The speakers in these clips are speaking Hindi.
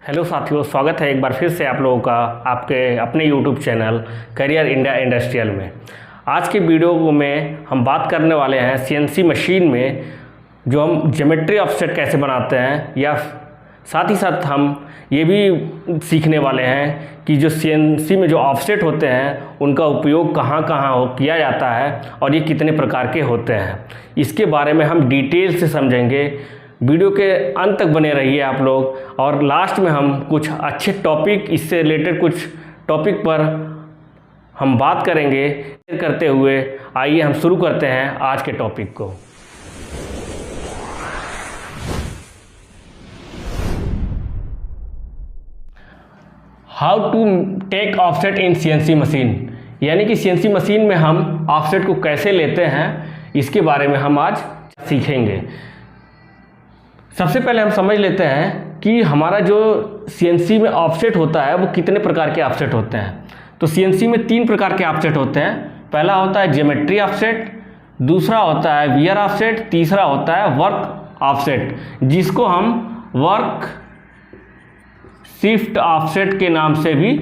हेलो साथियों, स्वागत है एक बार फिर से आप लोगों का आपके अपने YouTube channel career India industrial में। आज के वीडियो में हम बात करने वाले हैं सीएनसी मशीन में जो हम ज्योमेट्री ऑफसेट कैसे बनाते हैं, या साथ ही साथ हम ये भी सीखने वाले हैं कि जो सीएनसी में जो ऑफसेट होते हैं उनका उपयोग कहाँ कहाँ किया जाता है और ये कितने प्रकार के होते हैं। इसके बारे में हम डिटेल से समझेंगे। वीडियो के अंत तक बने रहिए आप लोग, और लास्ट में हम कुछ अच्छे टॉपिक, इससे रिलेटेड कुछ टॉपिक पर हम बात करेंगे। करते हुए आइए हम शुरू करते हैं आज के टॉपिक को। How to take offset in CNC machine, यानी कि सीएनसी मशीन में हम ऑफसेट को कैसे लेते हैं, इसके बारे में हम आज सीखेंगे। सबसे पहले हम समझ लेते हैं कि हमारा जो सीएनसी में ऑफसेट होता है वो कितने प्रकार के ऑफसेट होते हैं। तो सीएनसी में 3 प्रकार के ऑफसेट होते हैं। पहला होता है ज्योमेट्री ऑफसेट, दूसरा होता है वियर ऑफसेट, तीसरा होता है वर्क ऑफसेट, जिसको हम वर्क शिफ्ट ऑफसेट के नाम से भी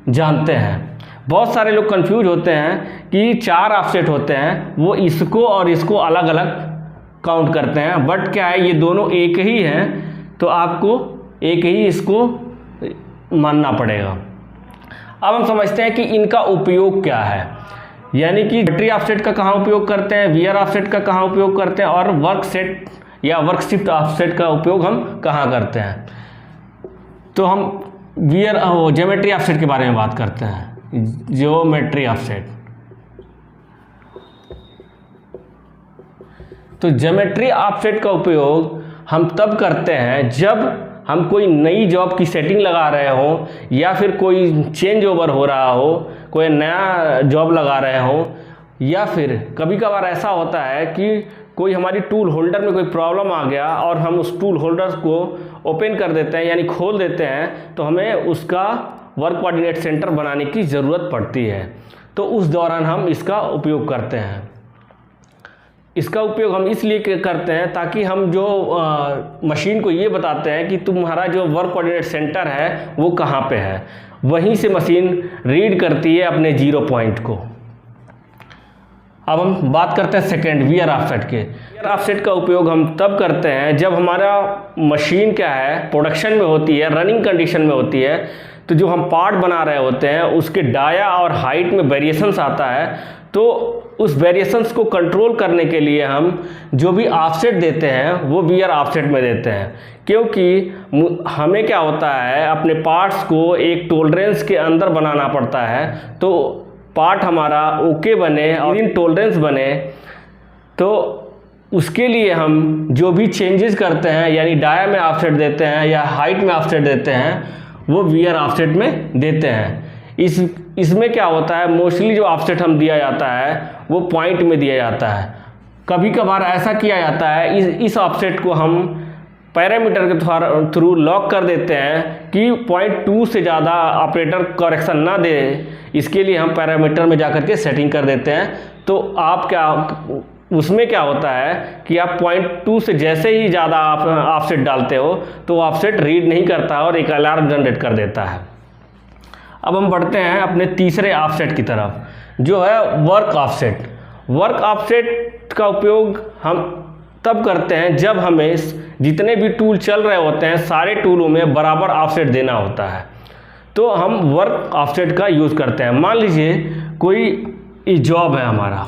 जानते हैं। बहुत सारे लोग कंफ्यूज होते हैं कि 4 ऑफसेट होते हैं, वो इसको और इसको अलग अलग काउंट करते हैं, बट क्या है, ये दोनों एक ही हैं, तो आपको एक ही इसको मानना पड़ेगा। अब हम समझते हैं कि इनका उपयोग क्या है, यानी कि ज्योमेट्री ऑफसेट का कहाँ उपयोग करते हैं, वियर ऑफसेट का कहाँ उपयोग करते हैं, और वर्क सेट या वर्क शिफ्ट ऑफसेट का उपयोग हम कहाँ करते हैं। तो हम ज्योमेट्री ऑफसेट के बारे में बात करते हैं। ज्योमेट्री ऑफसेट, तो ज्योमेट्री ऑफसेट का उपयोग हम तब करते हैं जब हम कोई नई जॉब की सेटिंग लगा रहे हो, या फिर कोई चेंज ओवर हो रहा हो, कोई नया जॉब लगा रहे हो, या फिर कभी कभार ऐसा होता है कि कोई हमारी टूल होल्डर में कोई प्रॉब्लम आ गया और हम उस टूल होल्डर को ओपन कर देते हैं, यानी खोल देते हैं, तो हमें उसका वर्क कोऑर्डिनेट सेंटर बनाने की ज़रूरत पड़ती है। तो उस दौरान हम इसका उपयोग करते हैं। इसका उपयोग हम इसलिए करते हैं ताकि हम जो मशीन को ये बताते हैं कि तुम्हारा जो वर्क कोऑर्डिनेट सेंटर है वो कहाँ पे है, वहीं से मशीन रीड करती है अपने 0 पॉइंट को। अब हम बात करते हैं सेकेंड, वियर ऑफसेट के। वियर ऑफसेट का उपयोग हम तब करते हैं जब हमारा मशीन क्या है, प्रोडक्शन में होती है, रनिंग कंडीशन में होती है, तो जो हम पार्ट बना रहे होते हैं उसके डाया और हाइट में वेरिएशंस आता है, तो उस वेरिएशंस को कंट्रोल करने के लिए हम जो भी ऑफसेट देते हैं वो वियर ऑफसेट में देते हैं। क्योंकि हमें क्या होता है, अपने पार्ट्स को एक टॉलरेंस के अंदर बनाना पड़ता है, तो पार्ट हमारा ओके बने और इन टॉलरेंस बने, तो उसके लिए हम जो भी चेंजेस करते हैं, यानी डाया में ऑफसेट देते हैं या हाइट में ऑफसेट देते हैं, वो वियर ऑफसेट में देते हैं। इसमें क्या होता है, मोस्टली जो ऑफसेट हम दिया जाता है वो पॉइंट में दिया जाता है। कभी कभार ऐसा किया जाता है, इस ऑफसेट को हम पैरामीटर के थ्रू लॉक कर देते हैं कि 0.2 से ज़्यादा ऑपरेटर करेक्शन ना दे, इसके लिए हम पैरामीटर में जाकर के सेटिंग कर देते हैं। तो आप क्या, उसमें क्या होता है कि आप 0.2 से जैसे ही ज़्यादा आप ऑफसेट डालते हो तो ऑफसेट रीड नहीं करता और एक अलार्म जनरेट कर देता है। अब हम बढ़ते हैं अपने तीसरे ऑफसेट की तरफ, जो है वर्क ऑफसेट। वर्क ऑफसेट का उपयोग हम तब करते हैं जब हमें जितने भी टूल चल रहे होते हैं सारे टूलों में बराबर ऑफसेट देना होता है, तो हम वर्क ऑफसेट का यूज़ करते हैं। मान लीजिए कोई जॉब है हमारा,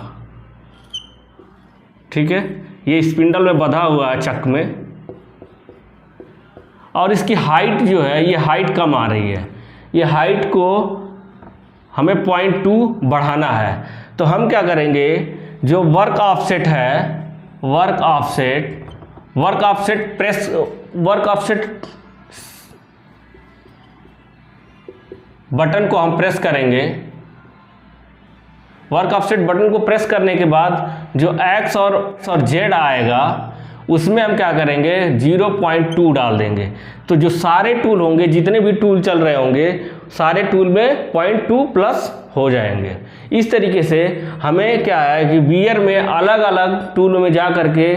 ठीक है, ये स्पिंडल में बंधा हुआ है चक में, और इसकी हाइट जो है, ये हाइट कम आ रही है, ये हाइट को हमें 0.2 बढ़ाना है। तो हम क्या करेंगे, जो वर्क ऑफसेट है, वर्क ऑफसेट बटन को हम प्रेस करेंगे। वर्क ऑफसेट बटन को प्रेस करने के बाद जो X और Z आएगा उसमें हम क्या करेंगे, 0.2 डाल देंगे। तो जो सारे टूल होंगे, जितने भी टूल चल रहे होंगे, सारे टूल में 0.2 प्लस हो जाएंगे। इस तरीके से हमें क्या है कि वियर में अलग अलग टूलों में जा करके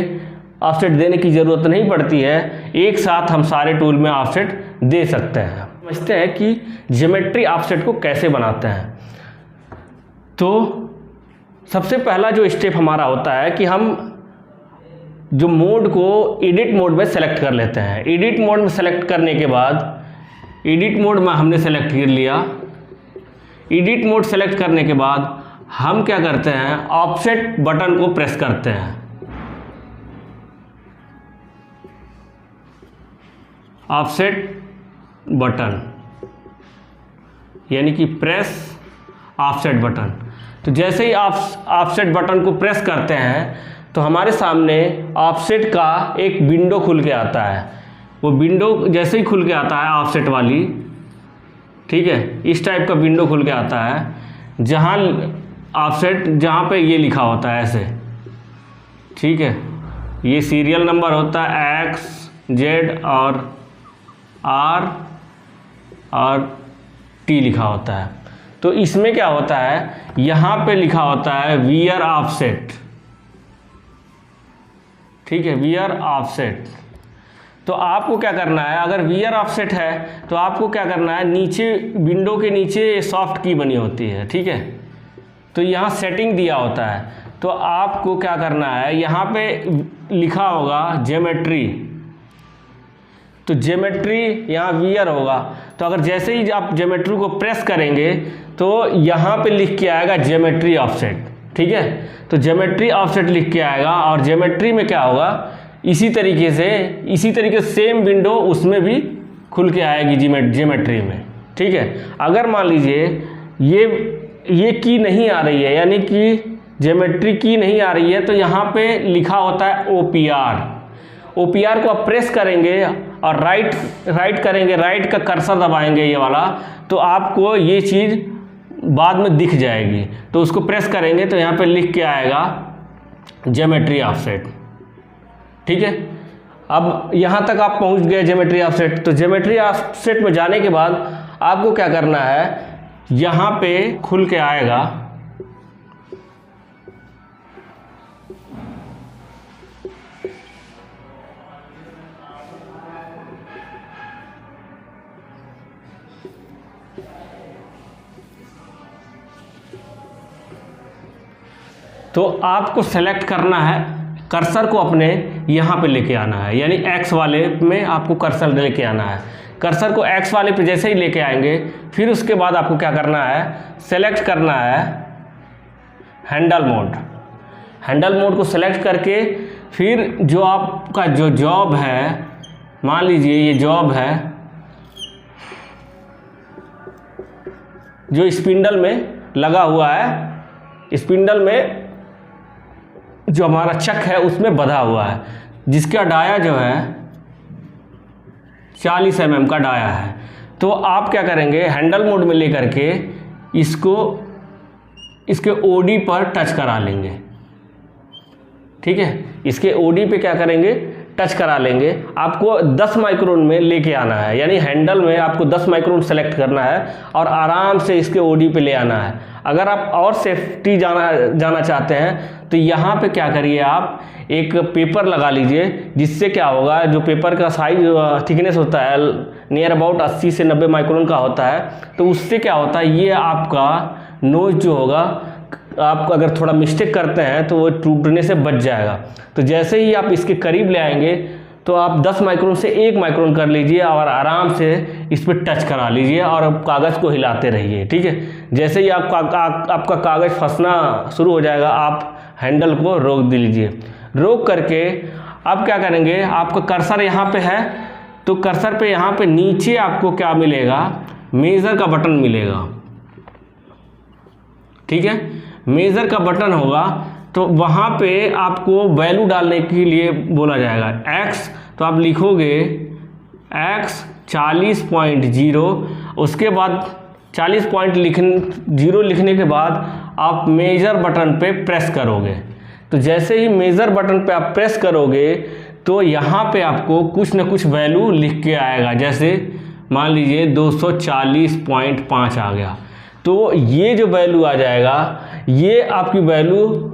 ऑफसेट देने की ज़रूरत नहीं पड़ती है, एक साथ हम सारे टूल में ऑफसेट दे सकते हैं। समझते हैं कि ज्योमेट्री ऑफसेट को कैसे बनाते हैं। तो सबसे पहला जो स्टेप हमारा होता है कि हम जो मोड को एडिट मोड में सेलेक्ट कर लेते हैं। एडिट मोड में सेलेक्ट करने के बाद एडिट मोड में हमने सेलेक्ट कर लिया। एडिट मोड सेलेक्ट करने के बाद हम क्या करते हैं, ऑफसेट बटन को प्रेस करते हैं। ऑफसेट बटन यानी कि प्रेस ऑफसेट बटन। तो जैसे ही ऑफसेट बटन को प्रेस करते हैं तो हमारे सामने ऑफसेट का एक विंडो खुल के आता है। वो विंडो जैसे ही खुल के आता है ऑफसेट वाली, ठीक है, इस टाइप का विंडो खुल के आता है जहाँ ऑफसेट जहाँ पे ये लिखा होता है ऐसे, ठीक है, ये सीरियल नंबर होता है X, Z और R और T लिखा होता है। तो इसमें क्या होता है, यहाँ पे लिखा होता है वियर ऑफसेट, ठीक है, वियर ऑफसेट। तो आपको क्या करना है, अगर वियर ऑफसेट है तो आपको क्या करना है, नीचे विंडो के नीचे सॉफ्ट की बनी होती है, ठीक है, तो यहाँ सेटिंग दिया होता है। तो आपको क्या करना है, यहाँ पे लिखा होगा ज्योमेट्री, तो ज्योमेट्री यहाँ वियर होगा। तो अगर जैसे ही आप ज्योमेट्री को प्रेस करेंगे तो यहाँ पे लिख के आएगा ज्योमेट्री ऑफसेट, ठीक है। तो ज्योमेट्री ऑफसेट लिख के आएगा और ज्योमेट्री में क्या होगा, इसी तरीके से सेम विंडो उसमें भी खुल के आएगी ज्योमेट्री में, ठीक है। अगर मान लीजिए ये की नहीं आ रही है, यानी कि ज्योमेट्री की नहीं आ रही है, तो यहाँ पे लिखा होता है OPR को आप प्रेस करेंगे और राइट करेंगे, राइट का कर्सर दबाएंगे ये वाला, तो आपको ये चीज़ बाद में दिख जाएगी। तो उसको प्रेस करेंगे तो यहाँ पे लिख के आएगा ज्योमेट्री ऑफसेट, ठीक है। अब यहाँ तक आप पहुँच गए ज्योमेट्री ऑफसेट। तो ज्योमेट्री ऑफसेट में जाने के बाद आपको क्या करना है, यहाँ पे खुल के आएगा तो आपको सेलेक्ट करना है, कर्सर को अपने यहाँ पे लेके आना है, यानी X वाले में आपको कर्सर लेके आना है। कर्सर को X वाले पे जैसे ही लेके आएंगे, फिर उसके बाद आपको क्या करना है, सेलेक्ट करना है हैंडल मोड। हैंडल मोड को सेलेक्ट करके फिर जो आपका जो जॉब है, मान लीजिए ये जॉब है जो स्पिंडल में लगा हुआ है, स्पिंडल में जो हमारा चक है उसमें बंधा हुआ है, जिसका डाया जो है 40 mm का डाया है। तो आप क्या करेंगे, हैंडल मोड में लेकर के इसके OD पर टच करा लेंगे, ठीक है। इसके OD पे क्या करेंगे, टच करा लेंगे। आपको 10 माइक्रोन में लेके आना है, यानी हैंडल में आपको 10 माइक्रोन सेलेक्ट करना है और आराम से इसके OD पे ले आना है। अगर आप और सेफ्टी जाना चाहते हैं तो यहाँ पे क्या करिए, आप एक पेपर लगा लीजिए, जिससे क्या होगा, जो पेपर का साइज थिकनेस होता है नियर अबाउट 80 से 90 माइक्रोन का होता है, तो उससे क्या होता है, ये आपका नोज जो होगा, आप अगर थोड़ा मिस्टेक करते हैं तो वो टूटने से बच जाएगा। तो जैसे ही आप इसके करीब ले आएंगे तो आप 10 माइक्रोन से 1 माइक्रोन कर लीजिए और आराम से इस पर टच करा लीजिए और कागज़ को हिलाते रहिए, ठीक है। जैसे ही आपका कागज़ फंसना शुरू हो जाएगा, आप हैंडल को रोक दीजिए। रोक करके अब क्या करेंगे, आपका कर्सर यहाँ पे है, तो कर्सर पे यहाँ पे नीचे आपको क्या मिलेगा, मेज़र का बटन मिलेगा, ठीक है। मेज़र का बटन होगा तो वहाँ पे आपको वैल्यू डालने के लिए बोला जाएगा X, तो आप लिखोगे X 40.0, उसके बाद 40.0 लिखने के बाद आप मेजर बटन पे प्रेस करोगे। तो जैसे ही मेजर बटन पे आप प्रेस करोगे तो यहाँ पे आपको कुछ ना कुछ वैल्यू लिख के आएगा, जैसे मान लीजिए 240.5 आ गया। तो ये जो वैल्यू आ जाएगा, ये आपकी वैल्यू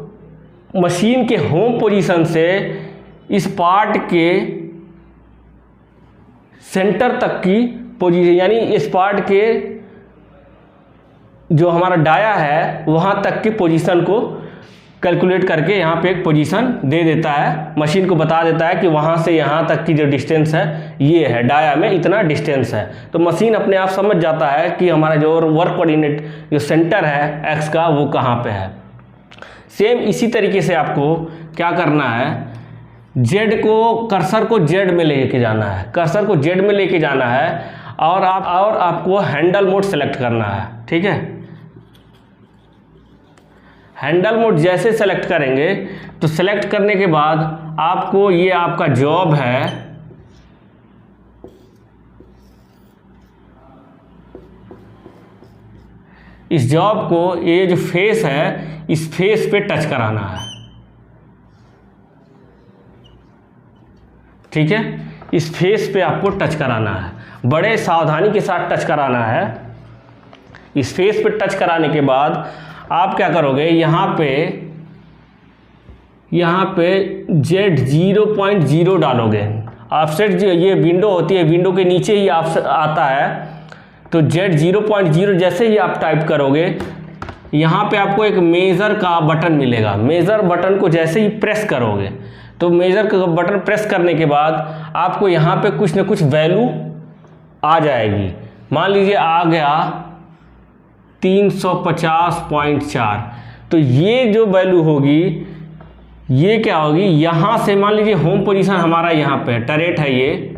मशीन के होम पोजीशन से इस पार्ट के सेंटर तक की पोजीशन, यानी इस पार्ट के जो हमारा डाया है वहाँ तक की पोजीशन को कैलकुलेट करके यहाँ पे एक पोजीशन दे देता है, मशीन को बता देता है कि वहाँ से यहाँ तक की जो डिस्टेंस है ये है, डाया में इतना डिस्टेंस है। तो मशीन अपने आप समझ जाता है कि हमारा जो वर्क कोऑर्डिनेट जो सेंटर है एक्स का वो कहाँ पे है। सेम इसी तरीके से आपको क्या करना है, जेड को, कर्सर को जेड में लेके जाना है, कर्सर को जेड में लेके जाना है और आपको हैंडल मोड सेलेक्ट करना है। ठीक है, हैंडल मोड जैसे सेलेक्ट करेंगे तो सेलेक्ट करने के बाद आपको ये आपका जॉब है, इस जॉब को, ये जो फेस है इस फेस पे टच कराना है। ठीक है, इस फेस पे आपको टच कराना है, बड़े सावधानी के साथ टच कराना है। इस फेस पे टच कराने के बाद आप क्या करोगे, यहाँ पे Z0.0 डालोगे। ऑफसेट जो ये विंडो होती है, विंडो के नीचे ही ऑफसेट आता है, तो Z0.0 जैसे ही आप टाइप करोगे यहाँ पे आपको एक मेज़र का बटन मिलेगा। मेज़र बटन को जैसे ही प्रेस करोगे तो मेज़र का बटन प्रेस करने के बाद आपको यहाँ पे कुछ ना कुछ वैल्यू आ जाएगी। मान लीजिए आ गया 350.4, तो ये जो वैल्यू होगी ये क्या होगी, यहाँ से मान लीजिए होम पोजीशन हमारा यहाँ पे टरेट है, ये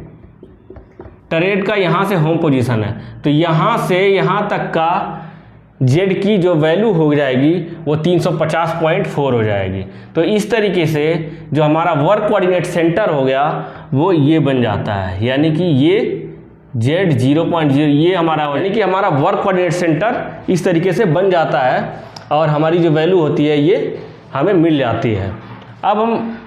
टरेट का यहाँ से होम पोजीशन है, तो यहाँ से यहाँ तक का जेड की जो वैल्यू हो जाएगी वो 350.4 हो जाएगी। तो इस तरीके से जो हमारा वर्क कोऑर्डिनेट सेंटर हो गया वो ये बन जाता है, यानी कि ये Z0.0 ये हमारा, यानी कि हमारा वर्क कोऑर्डिनेट सेंटर इस तरीके से बन जाता है और हमारी जो वैल्यू होती है ये हमें मिल जाती है। अब हम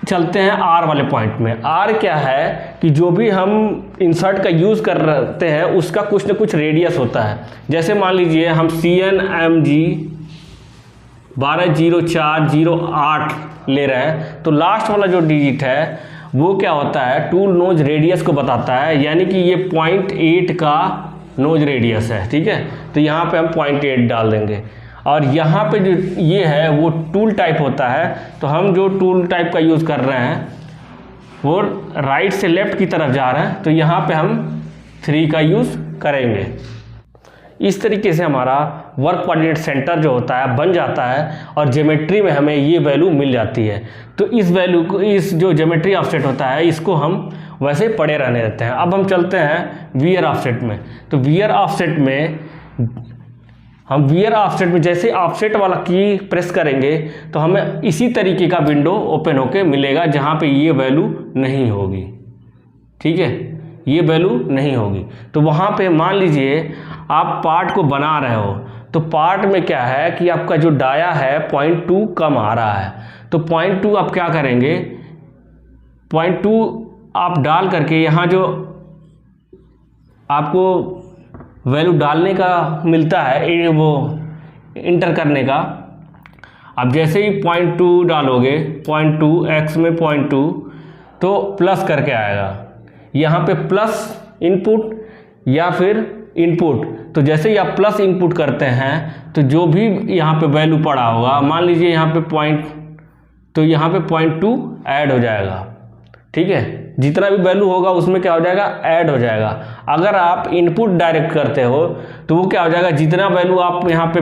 चलते हैं आर वाले पॉइंट में। आर क्या है कि जो भी हम इंसर्ट का यूज़ करते हैं उसका कुछ ना कुछ रेडियस होता है। जैसे मान लीजिए हम CNMG 120408 ले रहे हैं, तो लास्ट वाला जो डिजिट है वो क्या होता है, टूल नोज रेडियस को बताता है, यानी कि ये 0.8 का नोज रेडियस है। ठीक है, तो यहाँ पे हम 0.8 डाल देंगे और यहाँ पे जो ये है वो टूल टाइप होता है, तो हम जो टूल टाइप का यूज़ कर रहे हैं वो राइट से लेफ्ट की तरफ जा रहे हैं, तो यहाँ पे हम 3 का यूज़ करेंगे। इस तरीके से हमारा वर्क कोऑर्डिनेट सेंटर जो होता है बन जाता है और ज्योमेट्री में हमें ये वैल्यू मिल जाती है। तो इस वैल्यू को, इस जो ज्योमेट्री ऑफसेट होता है इसको हम वैसे पड़े रहने देते हैं। अब हम चलते हैं वियर ऑफसेट में। तो वियर ऑफसेट में हम जैसे ऑफसेट वाला की प्रेस करेंगे तो हमें इसी तरीके का विंडो ओपन होके मिलेगा जहाँ पे ये वैल्यू नहीं होगी। ठीक है, ये वैल्यू नहीं होगी, तो वहाँ पे मान लीजिए आप पार्ट को बना रहे हो, तो पार्ट में क्या है कि आपका जो डाया है 0.2 कम आ रहा है, तो 0.2 आप क्या करेंगे, 0.2 आप डाल करके यहाँ जो आपको वैल्यू डालने का मिलता है वो इंटर करने का, आप जैसे ही 0.2 डालोगे, 0.2 x में 0.2 तो प्लस करके आएगा, यहाँ पे प्लस इनपुट या फिर इनपुट, तो जैसे ही आप प्लस इनपुट करते हैं तो जो भी यहाँ पे वैल्यू पड़ा होगा, मान लीजिए यहाँ पे तो यहाँ पे 0.2 ऐड हो जाएगा। ठीक है, जितना भी वैल्यू होगा उसमें क्या हो जाएगा, ऐड हो जाएगा। अगर आप इनपुट डायरेक्ट करते हो तो वो क्या हो जाएगा, जितना वैल्यू आप यहाँ पे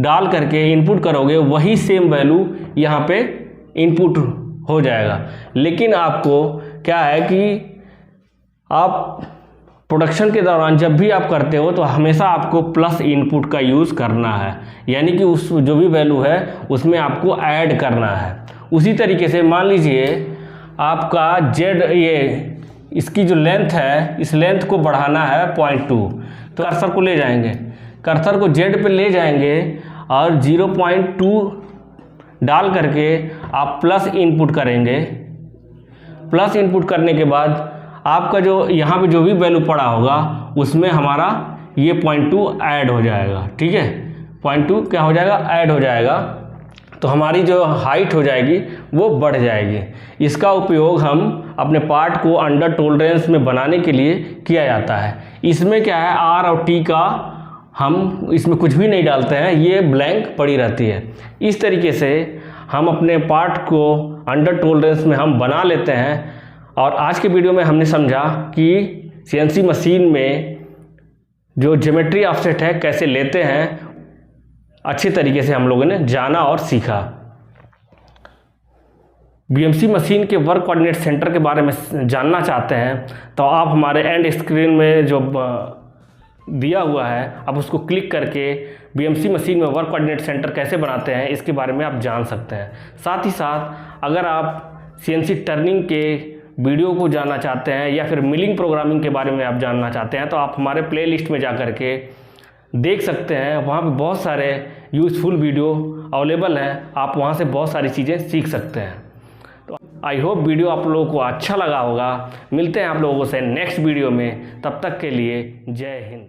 डाल करके इनपुट करोगे वही सेम वैल्यू यहाँ पे इनपुट हो जाएगा। लेकिन आपको क्या है कि आप प्रोडक्शन के दौरान जब भी आप करते हो तो हमेशा आपको प्लस इनपुट का यूज़ करना है, यानी कि उस जो भी वैल्यू है उसमें आपको ऐड करना है। उसी तरीके से मान लीजिए आपका जेड, ये इसकी जो लेंथ है इस लेंथ को बढ़ाना है 0.2, तो कर्सर को ले जाएंगे, कर्सर को जेड पे ले जाएंगे और 0.2 डाल करके आप प्लस इनपुट करेंगे। प्लस इनपुट करने के बाद आपका जो यहाँ पे जो भी वैल्यू पड़ा होगा उसमें हमारा ये 0.2 ऐड हो जाएगा। ठीक है, 0.2 क्या हो जाएगा, ऐड हो जाएगा। तो हमारी जो हाइट हो जाएगी वो बढ़ जाएगी। इसका उपयोग हम अपने पार्ट को अंडर टॉलरेंस में बनाने के लिए किया जाता है। इसमें क्या है, आर और टी का हम इसमें कुछ भी नहीं डालते हैं, ये ब्लैंक पड़ी रहती है। इस तरीके से हम अपने पार्ट को अंडर टॉलरेंस में हम बना लेते हैं। और आज के वीडियो में हमने समझा कि सीएनसी मशीन में जो ज्योमेट्री ऑफसेट है कैसे लेते हैं, अच्छे तरीके से हम लोगों ने जाना और सीखा। बीएमसी मशीन के वर्क कोऑर्डिनेट सेंटर के बारे में जानना चाहते हैं तो आप हमारे एंड स्क्रीन में जो दिया हुआ है आप उसको क्लिक करके बीएमसी मशीन में वर्क कोऑर्डिनेट सेंटर कैसे बनाते हैं इसके बारे में आप जान सकते हैं। साथ ही साथ अगर आप सीएनसी टर्निंग के वीडियो को जानना चाहते हैं या फिर मिलिंग प्रोग्रामिंग के बारे में आप जानना चाहते हैं तो आप हमारे प्लेलिस्ट में जा कर के देख सकते हैं। वहाँ पे बहुत सारे यूज़फुल वीडियो अवेलेबल हैं, आप वहाँ से बहुत सारी चीज़ें सीख सकते हैं। तो आई होप वीडियो आप लोगों को अच्छा लगा होगा। मिलते हैं आप लोगों से नेक्स्ट वीडियो में, तब तक के लिए जय हिंद।